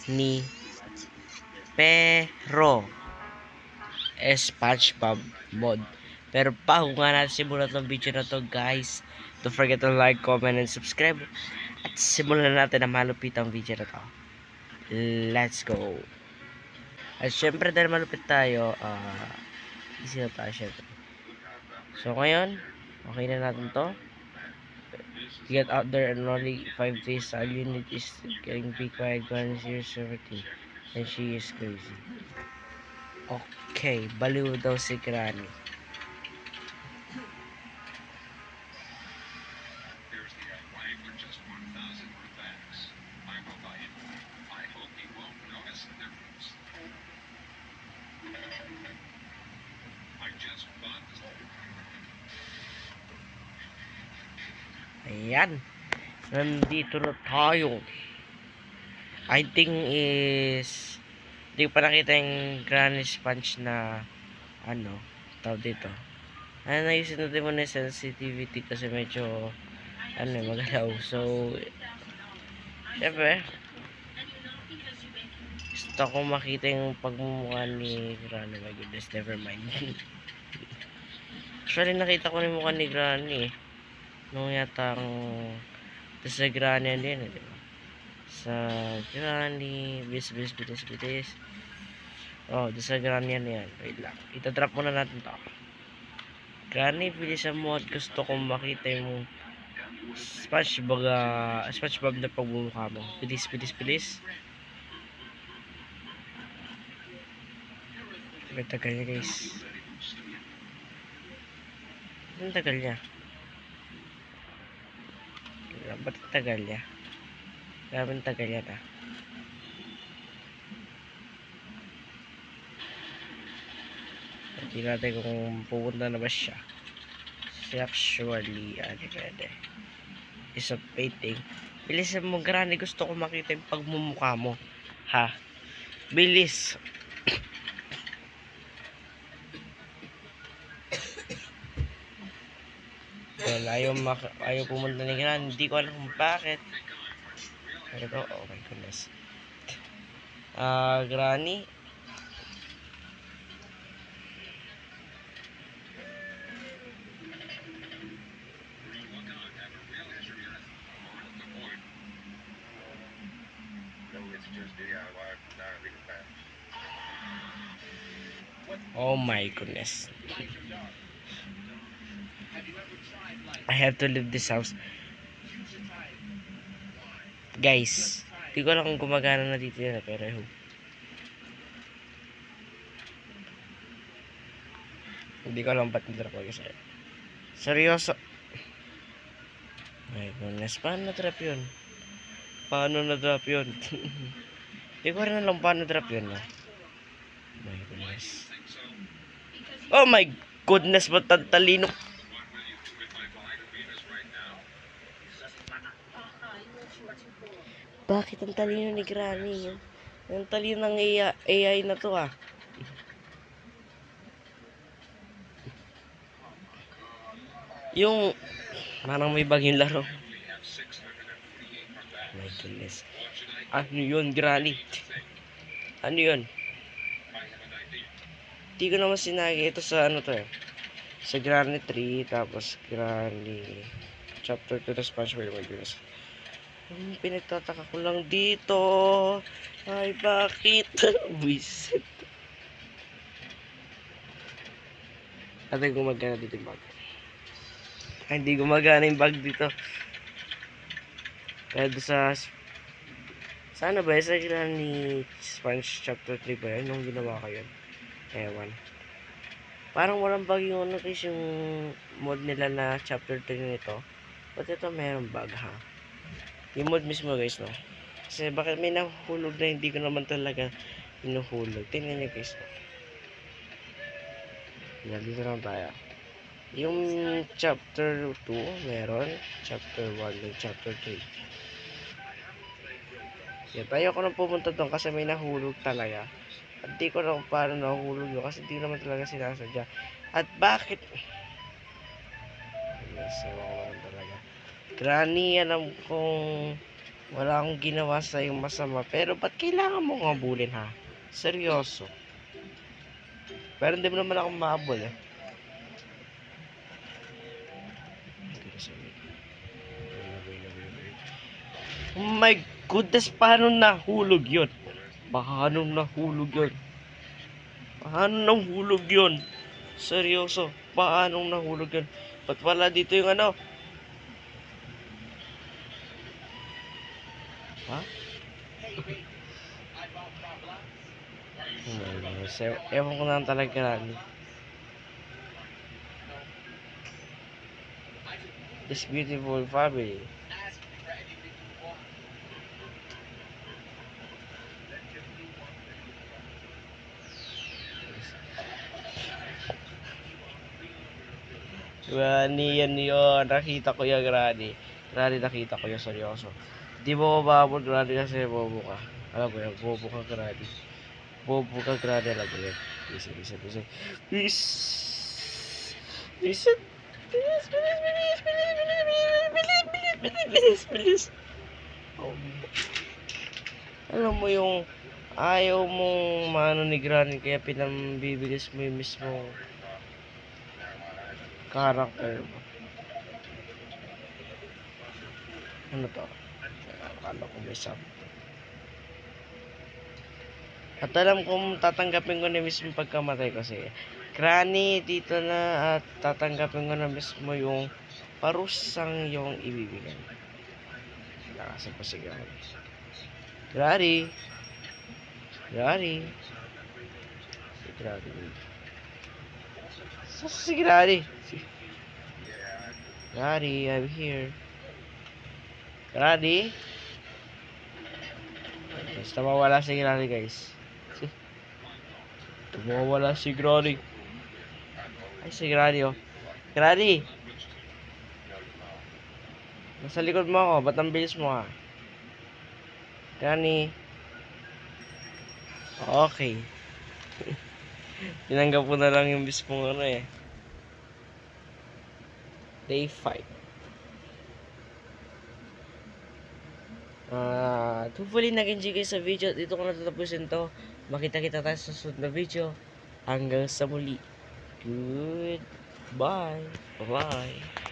ni Pero SpongeBob mod. Pero bago nga natin simulan ng video na to guys, don't forget to like, comment, and subscribe. At simulan natin ang malupit ang video na to. Let's go! At syempre dahil malupit tayo, easy na tayo syempre. So ngayon, okay na natin to. Get out there and only 5 days. All you need is getting big by Gwen is your 17. And she is crazy. Okay, baliw daw si Granny. Ayan. Nandito na tayo. I think is hindi ko pa nakita yung Granny Sponge na ano, tawag dito. Naisip natin mo na sensitivity kasi medyo magalaw. So syempre gusto ko makita yung pagmumukha ni Granny. My goodness, never mind. Actually nakita ko na yung mukha ni Granny nung yatang sa Granny din, diba? Sa Granny, bilis. Oh, sa Granny yan. Wait lang. Ita-drop muna natin to. Granny, bilisan mo at gusto kong makita yung SpongeBob na pagmumukha mo. Bilis. Ang tagal niya guys. Ang tagal niya. Ba't ang tagal niya? Grabe ang tagal niya na. Hindi natin kung pupunta na ba siya. Actually, pwede. Is a painting. Bilisan mo, Granny. Gusto ko makita yung pagmumukha mo. Ha? Bilis. Well, ayaw pumunta ni Granny. Hindi ko alam kung bakit. Pero, oh my goodness. Granny. Oh my goodness. I have to leave this house. Guys, di ko alam kung gumagana na dito yan, pero I hope. Hindi ko alam ba't na-drop ko kasi. Seryoso. My goodness, paano na-drop yun? Di ko rin alam paano na-drop yun. My goodness. Oh my goodness, ba't ang talino? Bakit ang talino ni Granny? Ang talino ng AI na to Yung parang may bagong laro. My goodness. Ano yun, Granny? Ano yun? Hindi ko naman sinagi. Ito sa ano to sa Granny 3, tapos Granny Chapter 2 na SpongeBob. My goodness. Pinagtataka ko lang dito. Ay, bakit? Buisit. Ate, gumagana dito yung bag. Ay, hindi gumagana yung bag dito. Kaya sa sana ba sa Granny Sponge Chapter 3 ba yun? Nung ginawa ko yun. Ewan. Parang walang bug yung yung mod nila na Chapter 3 nito. Ba't ito mayroong bug Yung mod mismo guys, no? Kasi bakit may nahulog na hindi ko naman talaga inuhulog. Tingnan nyo guys. Yan, dito lang tayo. Yung chapter 2 meron. Chapter 1 and chapter 3. Yan, tayo ko nang pumunta doon kasi may nahulog talaga. At di ko na kung paano nahulog yun kasi di naman talaga sinasadya. At bakit? Yes, ewan ko talaga. Granny, alam kong Wala akong ginawa sa yung masama. Pero ba't kailangan mo nga bulin ha? Seryoso. Pero hindi mo naman ako mahabol eh. Oh my goodness, paano nahulog yun? Paano nahulog yun? Paano nahulog yun? Seryoso, paano nahulog yun? Ba't wala dito yung ano? Ha? Oh my goodness, ewan ko na talaga lang. This beautiful family. Granny, yan yun. Nakita ko yan, Granny. Granny, nakita ko yan, seryoso. Di mo mababol, Granny, kasi bobo ka. Alam mo yan, bobo ka, Granny. Bobo ka, Granny, alam mo yan. Listen, listen, listen. Listen. Bilis, bilis, bilis, bilis, bilis, bilis, bilis, bilis, bilis, bilis. Oh. Alam mo yung ayaw mong maano ni Granny, kaya pinambibilis mo yung mismo character mo. Ano to? Akala ko may sub. At alam kong tatanggapin ko na mismo pagkamatay ko si Granny dito na, at tatanggapin ko na mismo yung parusang yung ibibigay. Lakasan ko si Granny. Granny! Granny! Si Granny. Si Granny! Granny, I'm here. Granny? Basta mawala si Granny, guys. Tumawala si Granny. Ay, si Granny, oh. Granny! Nasa likod mo ako. Ba't ang bilis mo, ha? Granny. Okay. Tinanggap ko na lang yung mismong ano eh. Day 5. Hopefully nag-enjoy kayo sa video. Dito ko natatapusin to. Makita-kita tayo sa susunod na video. Hanggang sa muli. Goodbye. Bye-bye.